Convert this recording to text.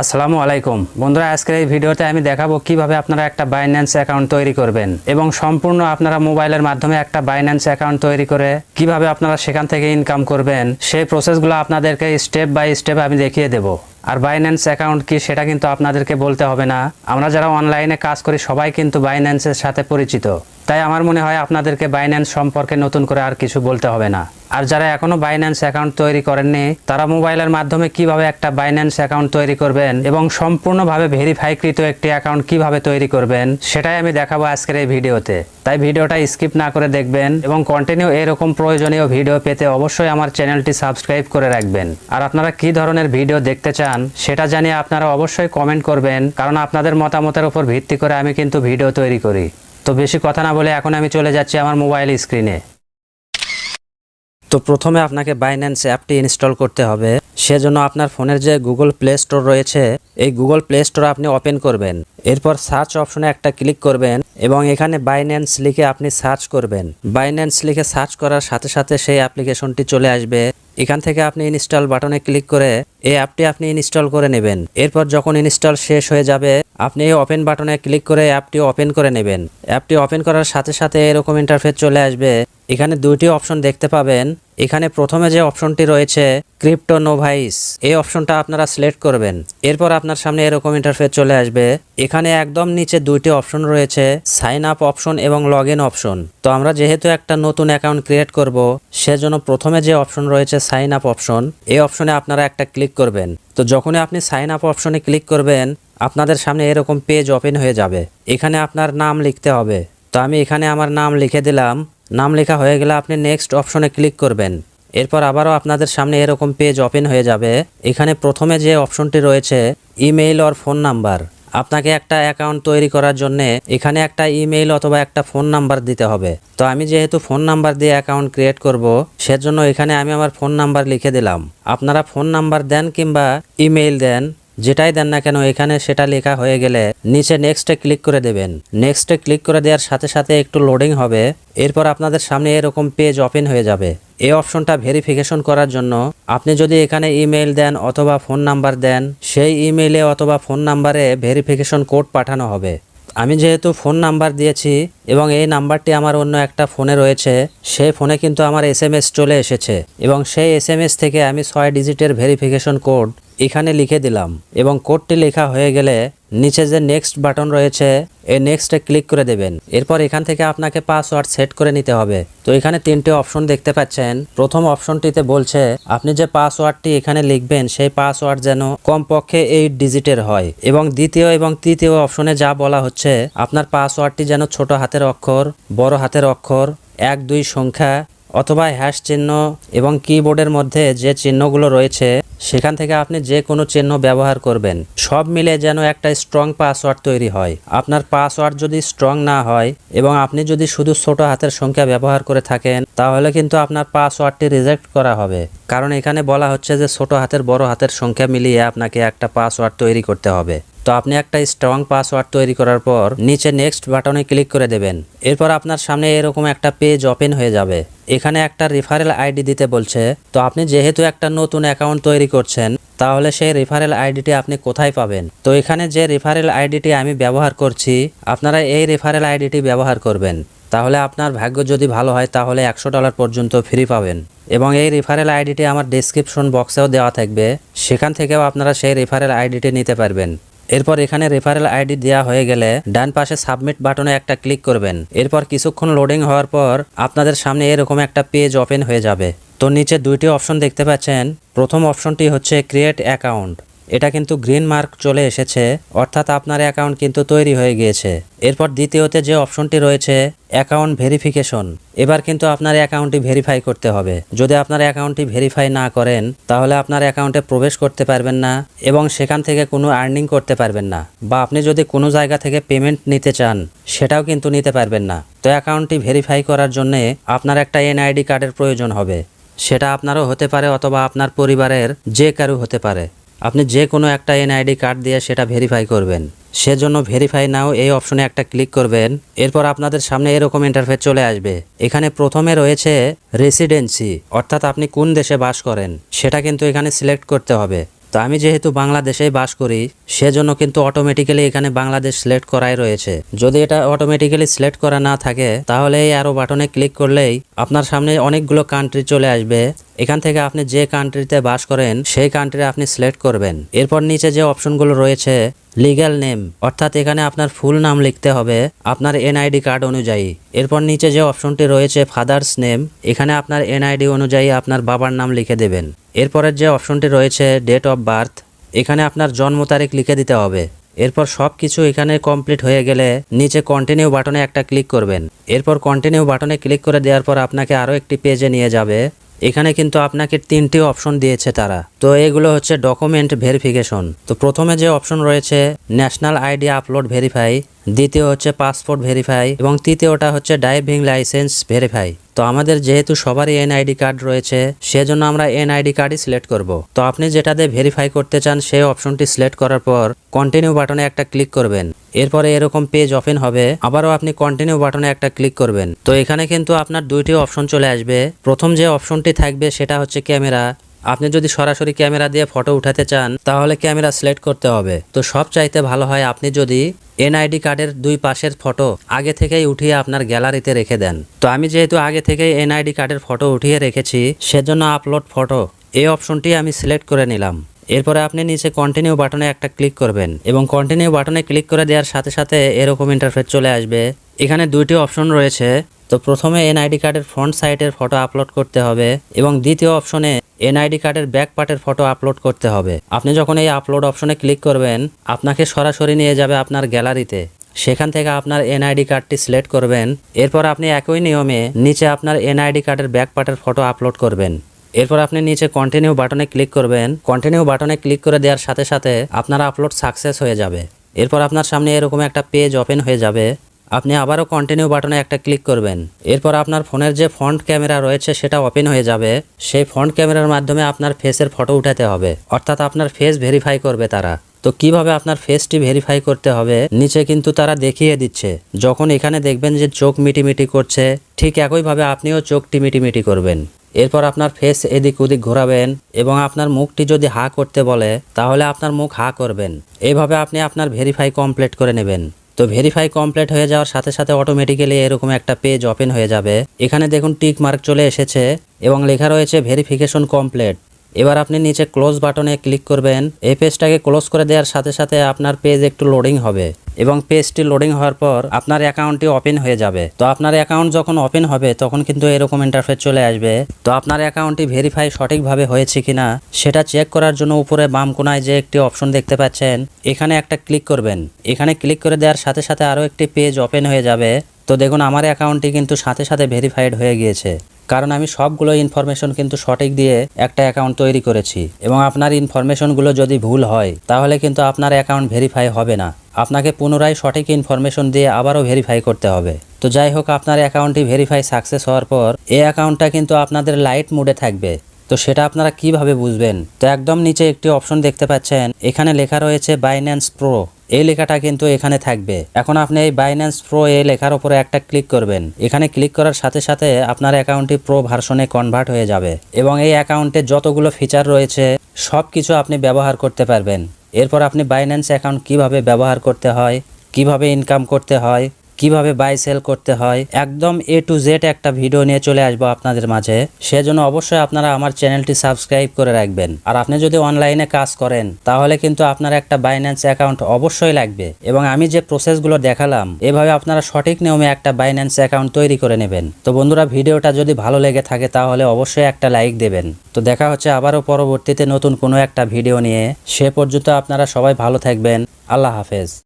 আসসালামু আলাইকুম বন্ধুরা, আজকের এই ভিডিওতে আমি দেখাবো কিভাবে আপনারা একটা বাইন্যান্স অ্যাকাউন্ট তৈরি করবেন এবং সম্পূর্ণ আপনারা মোবাইলের মাধ্যমে একটা বাইন্যান্স অ্যাকাউন্ট তৈরি করে কিভাবে আপনারা সেখান থেকে ইনকাম করবেন সেই প্রসেসগুলো আপনাদেরকে স্টেপ বাই স্টেপ আমি দেখিয়ে দেব। আর বাইন্যান্স অ্যাকাউন্ট কি সেটা কিন্তু আপনাদেরকে বলতে হবে না, আমরা যারা অনলাইনে কাজ করি সবাই কিন্তু বাইন্যান্সের সাথে পরিচিত, তাই আমার মনে হয় আপনাদেরকে বাইন্যান্স সম্পর্কে নতুন করে আর কিছু বলতে হবে না। আর যারা এখনো বাইন্যান্স অ্যাকাউন্ট তৈরি করেননি তারা মোবাইলের মাধ্যমে কিভাবে একটা বাইন্যান্স অ্যাকাউন্ট তৈরি করবেন এবং সম্পূর্ণভাবে ভেরিফাইকৃত একটি অ্যাকাউন্ট কিভাবে তৈরি করবেন সেটাই আমি দেখাবো আজকের এই ভিডিওতে। তাই ভিডিওটা স্কিপ না করে দেখবেন এবং কন্টিনিউ এরকম প্রয়োজনীয় ভিডিও পেতে অবশ্যই আমার চ্যানেলটি সাবস্ক্রাইব করে রাখবেন। আর আপনারা কি ধরনের ভিডিও দেখতে চান সেটা জানিয়ে আপনারা অবশ্যই কমেন্ট করবেন, কারণ আপনাদের মতামতের উপর ভিত্তি করে আমি কিন্তু ভিডিও তৈরি করি। তো বেশি কথা না বলে এখন আমি চলে যাচ্ছি আমার মোবাইল স্ক্রিনে। তো প্রথমে আপনাকে বাইন্যান্স অ্যাপটি ইনস্টল করতে হবে। সেজন্য আপনার ফোনের যে গুগল প্লে স্টোর রয়েছে এই গুগল প্লে স্টোর আপনি ওপেন করবেন। এরপর সার্চ অপশনে একটা ক্লিক করবেন এবং এখানে বাইন্যান্স লিখে আপনি সার্চ করবেন। বাইন্যান্স লিখে সার্চ করার সাথে সাথে সেই অ্যাপ্লিকেশনটি চলে আসবে। এখান থেকে আপনি ইনস্টল বাটনে ক্লিক করে এই অ্যাপটি আপনি ইনস্টল করে নেবেন। এরপর যখন ইনস্টল শেষ হয়ে যাবে আপনি এই ওপেন বাটনে ক্লিক করে অ্যাপটি ওপেন করে নেবেন। অ্যাপটি ওপেন করার সাথে সাথে এরকম ইন্টারফেস চলে আসবে। এখানে দুইটি অপশন দেখতে পাবেন। এখানে প্রথমে যে অপশনটি রয়েছে ক্রিপ্টো নোভাইস, এই অপশনটা আপনারা সিলেক্ট করবেন। এরপর আপনার সামনে এরকম ইন্টারফেস চলে আসবে। এখানে একদম নিচে দুইটি অপশন রয়েছে, সাইন আপ অপশন এবং লগ ইন অপশন। তো আমরা যেহেতু একটা নতুন অ্যাকাউন্ট ক্রিয়েট করব সেজন্য প্রথমে যে অপশন রয়েছে সাইন আপ অপশন, এই অপশনে আপনারা একটা ক্লিক করবেন। তো যখনই আপনি সাইন আপ অপশনে ক্লিক করবেন আপনাদের সামনে এরকম পেজ ওপেন হয়ে যাবে। এখানে আপনার নাম লিখতে হবে। তো আমি এখানে আমার নাম লিখে দিলাম। নাম লেখা হয়ে গেলে আপনি নেক্সট অপশনে ক্লিক করবেন। এরপর আবারও আপনাদের সামনে এরকম পেজ ওপেন হয়ে যাবে। এখানে প্রথমে যে অপশনটি রয়েছে ইমেইল অর ফোন নাম্বার, আপনাকে একটা অ্যাকাউন্ট তৈরি করার জন্য এখানে একটা ইমেইল অথবা একটা ফোন নাম্বার দিতে হবে। তো আমি যেহেতু ফোন নাম্বার দিয়ে অ্যাকাউন্ট ক্রিয়েট করব সেজন্য এখানে আমি আমার ফোন নাম্বার লিখে দিলাম। আপনারা ফোন নাম্বার দেন কিংবা ইমেইল দেন, যেটাই দেন না কেন এখানে সেটা লেখা হয়ে গেলে নিচে নেক্সটে ক্লিক করে দেবেন। নেক্সটে ক্লিক করে দেওয়ার সাথে সাথে একটু লোডিং হবে। এরপর আপনাদের সামনে এরকম পেজ ওপেন হয়ে যাবে। এই অপশনটা ভেরিফিকেশন করার জন্য আপনি যদি এখানে ইমেইল দেন অথবা ফোন নাম্বার দেন সেই ইমেইলে অথবা ফোন নাম্বারে ভেরিফিকেশন কোড পাঠানো হবে। আমি যেহেতু ফোন নাম্বার দিয়েছি এবং এই নাম্বারটি আমার অন্য একটা ফোনে রয়েছে, সেই ফোনে কিন্তু আমার SMS চলে এসেছে এবং সেই SMS থেকে আমি 6 ডিজিটের ভেরিফিকেশন কোড এখানে লিখে দিলাম এবং কোডটি লেখা হয়ে গেলে নিচে যে নেক্সট বাটন রয়েছে এই নেক্সটে ক্লিক করে দেবেন। এরপর এখান থেকে আপনাকে পাসওয়ার্ড সেট করে নিতে হবে। তো এখানে তিনটে অপশন দেখতে পাচ্ছেন। প্রথম অপশনটিতে বলছে আপনি যে পাসওয়ার্ডটি এখানে লিখবেন সেই পাসওয়ার্ড যেন কমপক্ষে 8 ডিজিটের হয় এবং দ্বিতীয় এবং তৃতীয় অপশনে যা বলা হচ্ছে আপনার পাসওয়ার্ডটি যেন ছোট হাতের অক্ষর, বড় হাতের অক্ষর, 1-2 সংখ্যা অথবা হ্যাশ চিহ্ন এবং কিবোর্ডের মধ্যে যে চিহ্নগুলো রয়েছে সেখান থেকে আপনি যে কোনো চিহ্ন ব্যবহার করবেন। সব মিলে যেন একটা স্ট্রং পাসওয়ার্ড তৈরি হয়। আপনার পাসওয়ার্ড যদি স্ট্রং না হয় এবং আপনি যদি শুধু ছোট হাতের সংখ্যা ব্যবহার করে থাকেন তাহলে কিন্তু আপনার পাসওয়ার্ডটি রিজেক্ট করা হবে, কারণ এখানে বলা হচ্ছে যে ছোট হাতের বড় হাতের সংখ্যা মিলিয়ে আপনাকে একটা পাসওয়ার্ড তৈরি করতে হবে। তো আপনি একটা স্ট্রং পাসওয়ার্ড তৈরি করার পর নিচে নেক্সট বাটনে ক্লিক করে দেবেন। এরপর আপনার সামনে এরকম একটা পেজ ওপেন হয়ে যাবে। এখানে একটা রেফারেল আইডি দিতে বলছে। তো আপনি যেহেতু একটা নতুন অ্যাকাউন্ট তৈরি করছেন তাহলে সেই রেফারেল আইডিটি আপনি কোথায় পাবেন? তো এখানে যে রেফারেল আইডিটি আমি ব্যবহার করছি আপনারা এই রেফারেল আইডিটি ব্যবহার করবেন। তাহলে আপনার ভাগ্য যদি ভালো হয় তাহলে $100 পর্যন্ত ফ্রি পাবেন এবং এই রেফারেল আইডিটি আমার ডেসক্রিপশন বক্সেও দেওয়া থাকবে, সেখান থেকেও আপনারা সেই রেফারেল আইডিটি নিতে পারবেন। এরপর এখানে রেফারেল আইডি দেওয়া হয়ে গেলে ডান পাশে সাবমিট বাটনে একটা ক্লিক করবেন। এরপর কিছুক্ষণ লোডিং হওয়ার পর আপনাদের সামনে এরকম একটা পেজ ওপেন হয়ে যাবে। তো নিচে দুইটি অপশন দেখতে পাচ্ছেন। প্রথম অপশনটি হচ্ছে ক্রিয়েট অ্যাকাউন্ট, এটা কিন্তু গ্রিন মার্ক চলে এসেছে, অর্থাৎ আপনার অ্যাকাউন্ট কিন্তু তৈরি হয়ে গিয়েছে। এরপর দ্বিতীয়তে যে অপশনটি রয়েছে অ্যাকাউন্ট ভেরিফিকেশন, এবার কিন্তু আপনার অ্যাকাউন্টটি ভেরিফাই করতে হবে। যদি আপনার অ্যাকাউন্টটি ভেরিফাই না করেন তাহলে আপনার অ্যাকাউন্টে প্রবেশ করতে পারবেন না এবং সেখান থেকে কোনো আর্নিং করতে পারবেন না, বা আপনি যদি কোনো জায়গা থেকে পেমেন্ট নিতে চান সেটাও কিন্তু নিতে পারবেন না। তো অ্যাকাউন্টটি ভেরিফাই করার জন্য আপনার একটা NID কার্ডের প্রয়োজন হবে। সেটা আপনারও হতে পারে অথবা আপনার পরিবারের যে কারো হতে পারে। আপনি যে কোনো একটা NID কার্ড দিয়ে সেটা ভেরিফাই করবেন। সেজন্য ভেরিফাই নাও এই অপশনে একটা ক্লিক করবেন। এরপর আপনাদের সামনে এরকম ইন্টারফেস চলে আসবে। এখানে প্রথমে রয়েছে রেসিডেন্সি, অর্থাৎ আপনি কোন দেশে বাস করেন সেটা কিন্তু এখানে সিলেক্ট করতে হবে। তো আমি যেহেতু বাংলাদেশেই বাস করি সেজন্য কিন্তু অটোমেটিক্যালি এখানে বাংলাদেশ সিলেক্ট করাই রয়েছে। যদি এটা অটোমেটিক্যালি সিলেক্ট করা না থাকে তাহলে এই অ্যারো বাটনে ক্লিক করলেই আপনার সামনে অনেকগুলো কান্ট্রি চলে আসবে। এখান থেকে আপনি যে কান্ট্রিতে বাস করেন সেই কান্ট্রি আপনি সিলেক্ট করবেন। এরপর নিচে যে অপশনগুলো রয়েছে লিগ্যাল নেম, অর্থাৎ এখানে আপনার ফুল নাম লিখতে হবে আপনার এনআইডি কার্ড অনুযায়ী। এরপর নিচে যে অপশনটি রয়েছে ফাদার্স নেম, এখানে আপনার এনআইডি অনুযায়ী আপনার বাবার নাম লিখে দেবেন। এরপরের যে অপশনটি রয়েছে ডেট অফ বার্থ, এখানে আপনার জন্ম তারিখ লিখে দিতে হবে। এরপর সব কিছু এখানে কমপ্লিট হয়ে গেলে নিচে কন্টিনিউ বাটনে একটা ক্লিক করবেন। এরপর কন্টিনিউ বাটনে ক্লিক করে দেওয়ার পর আপনাকে আরও একটি পেজে নিয়ে যাবে। এখানে কিন্তু আপনাকে 3টি অপশন দিয়েছে তারা। তো এগুলো হচ্ছে ডকুমেন্ট ভেরিফিকেশন। তো প্রথমে যে অপশন রয়েছে ন্যাশনাল আইডি আপলোড ভেরিফাই, দ্বিতীয় হচ্ছে পাসপোর্ট ভেরিফাই এবং তৃতীয়টা হচ্ছে ড্রাইভিং লাইসেন্স ভেরিফাই। তো আমাদের যেহেতু সবারই এনআইডি কার্ড রয়েছে সেজন্য আমরা এনআইডি কার্ডই সিলেক্ট করব। তো আপনি যেটাতে ভেরিফাই করতে চান সেই অপশনটি সিলেক্ট করার পর কন্টিনিউ বাটনে একটা ক্লিক করবেন। এরপরে এরকম পেজ ওপেন হবে, আবারও আপনি কন্টিনিউ বাটনে একটা ক্লিক করবেন। তো এখানে কিন্তু আপনার 2টি অপশন চলে আসবে। প্রথম যে অপশনটি থাকবে সেটা হচ্ছে ক্যামেরা। আপনি যদি সরাসরি ক্যামেরা দিয়ে ফটো উঠাতে চান তাহলে ক্যামেরা সিলেক্ট করতে হবে। তো সব চাইতে ভালো হয় আপনি যদি এনআইডি কার্ডের 2 পাশের ফটো আগে থেকেই উঠিয়ে আপনার গ্যালারিতে রেখে দেন। তো আমি যেহেতু আগে থেকেই এনআইডি কার্ডের ফটো উঠিয়ে রেখেছি সেজন্য আপলোড ফটো এই অপশনটি আমি সিলেক্ট করে নিলাম। এরপরে আপনি নিচে কন্টিনিউ বাটনে একটা ক্লিক করবেন এবং কন্টিনিউ বাটনে ক্লিক করে দেওয়ার সাথে সাথে এরকম ইন্টারফেস চলে আসবে। এখানে 2টি অপশন রয়েছে। তো প্রথমে এনআইডি কার্ডের ফ্রন্ট সাইডের ফটো আপলোড করতে হবে এবং দ্বিতীয় অপশনে এনআইডি কার্ডের ব্যাক পার্টের ফটো আপলোড করতে হবে। আপনি যখন এই আপলোড অপশনে ক্লিক করবেন আপনাকে সরাসরি নিয়ে যাবে আপনার গ্যালারিতে। সেখান থেকে আপনার এনআইডি কার্ডটি সিলেক্ট করবেন। এরপর আপনি একই নিয়মে নিচে আপনার এনআইডি কার্ডের ব্যাক পার্টের ফটো আপলোড করবেন। এরপর আপনি নিচে কন্টিনিউ বাটনে ক্লিক করবেন। কন্টিনিউ বাটনে ক্লিক করে দেওয়ার সাথে সাথে আপনার আপলোড সাকসেস হয়ে যাবে। এরপর আপনার সামনে এরকম একটা পেজ ওপেন হয়ে যাবে। আপনি আবারও কন্টিনিউ বাটনে একটা ক্লিক করবেন। এরপর আপনার ফোনের যে ফ্রন্ট ক্যামেরা রয়েছে সেটা ওপেন হয়ে যাবে। সেই ফ্রন্ট ক্যামেরার মাধ্যমে আপনার ফেসের ফটো উঠাতে হবে, অর্থাৎ আপনার ফেস ভেরিফাই করবে তারা। তো কিভাবে আপনার ফেসটি ভেরিফাই করতে হবে নিচে কিন্তু তারা দেখিয়ে দিচ্ছে। যখন এখানে দেখবেন যে চোখ মিটিমিটি করছে ঠিক একইভাবে আপনিও চোখ টিমিটিমিটি করবেন। এরপর আপনার ফেস এদিক ওদিক ঘোরাবেন এবং আপনার মুখটি যদি হা করতে বলে তাহলে আপনার মুখ হা করবেন। এইভাবে আপনি আপনার ভেরিফাই কমপ্লিট করে নেবেন। তো ভেরিফাই কমপ্লিট হয়ে যাওয়ার সাথে সাথে অটোমেটিক্যালি এরকম একটা পেজ ওপেন হয়ে যাবে। এখানে দেখুন টিক মার্ক চলে এসেছে এবং লেখা রয়েছে ভেরিফিকেশন কমপ্লিট। এবার আপনি নিচে ক্লোজ বাটনে ক্লিক করবেন। এই পেজটাকে ক্লোজ করে দেওয়ার সাথে সাথে আপনার পেজ একটু লোডিং হবে এবং পেজটি লোডিং হওয়ার পর আপনার অ্যাকাউন্টটি ওপেন হয়ে যাবে। তো আপনার অ্যাকাউন্ট যখন ওপেন হবে তখন কিন্তু এরকম ইন্টারফেস চলে আসবে। তো আপনার অ্যাকাউন্টটি ভেরিফাই সঠিকভাবে হয়েছে কিনা সেটা চেক করার জন্য উপরে বাম কোনায় যে একটি অপশন দেখতে পাচ্ছেন এখানে একটা ক্লিক করবেন। এখানে ক্লিক করে দেওয়ার সাথে সাথে আরও একটি পেজ ওপেন হয়ে যাবে। তো দেখুন আমার অ্যাকাউন্টটি কিন্তু সাথে সাথে ভেরিফাইড হয়ে গিয়েছে, কারণ আমি সবগুলো ইনফরমেশন কিন্তু সঠিক দিয়ে একটা অ্যাকাউন্ট তৈরি করেছি। এবং আপনার ইনফরমেশনগুলো যদি ভুল হয় তাহলে কিন্তু আপনার অ্যাকাউন্ট ভেরিফাই হবে না। আপনাকে পুনরায় সঠিক ইনফরমেশন দিয়ে আবারও ভেরিফাই করতে হবে। তো যাই হোক, আপনার অ্যাকাউন্টটি ভেরিফাই সাকসেস হওয়ার পর এই অ্যাকাউন্টটা কিন্তু আপনাদের লাইট মোডে থাকবে। তো সেটা আপনারা কিভাবে বুঝবেন? তো একদম নিচে একটি অপশন দেখতে পাচ্ছেন, এখানে লেখা রয়েছে বাইন্যান্স প্রো। এই লেখাটা কিন্তু এখানে থাকবে। এখন আপনি এই বাইন্যান্স প্রো এই লেখার উপরে একটা ক্লিক করবেন। এখানে ক্লিক করার সাথে সাথে আপনার অ্যাকাউন্টটি প্রো ভার্সনে কনভার্ট হয়ে যাবে এবং এই অ্যাকাউন্টে যতগুলো ফিচার রয়েছে সব কিছু আপনি ব্যবহার করতে পারবেন। এরপর আপনি বাইন্যান্স অ্যাকাউন্ট কিভাবে ব্যবহার করতে হয়, কিভাবে ইনকাম করতে হয়, কিভাবে বাই সেল করতে হয়, একদম A to Z একটা ভিডিও নিয়ে চলে আসবো আপনাদের মাঝে। সেজন্য অবশ্যই আপনারা আমার চ্যানেলটি সাবস্ক্রাইব করে রাখবেন। আর আপনি যদি অনলাইনে কাজ করেন তাহলে কিন্তু আপনার একটা বাইন্যান্স অ্যাকাউন্ট অবশ্যই লাগবে। এবং আমি যে প্রসেসগুলো দেখালাম এভাবে আপনারা সঠিক নিয়মে একটা বাইন্যান্স অ্যাকাউন্ট তৈরি করে নেবেন। তো বন্ধুরা, ভিডিওটা যদি ভালো লেগে থাকে তাহলে অবশ্যই একটা লাইক দেবেন। তো দেখা হচ্ছে আবারও পরবর্তীতে নতুন কোনো একটা ভিডিও নিয়ে। সে পর্যন্ত আপনারা সবাই ভালো থাকবেন। আল্লাহ হাফেজ।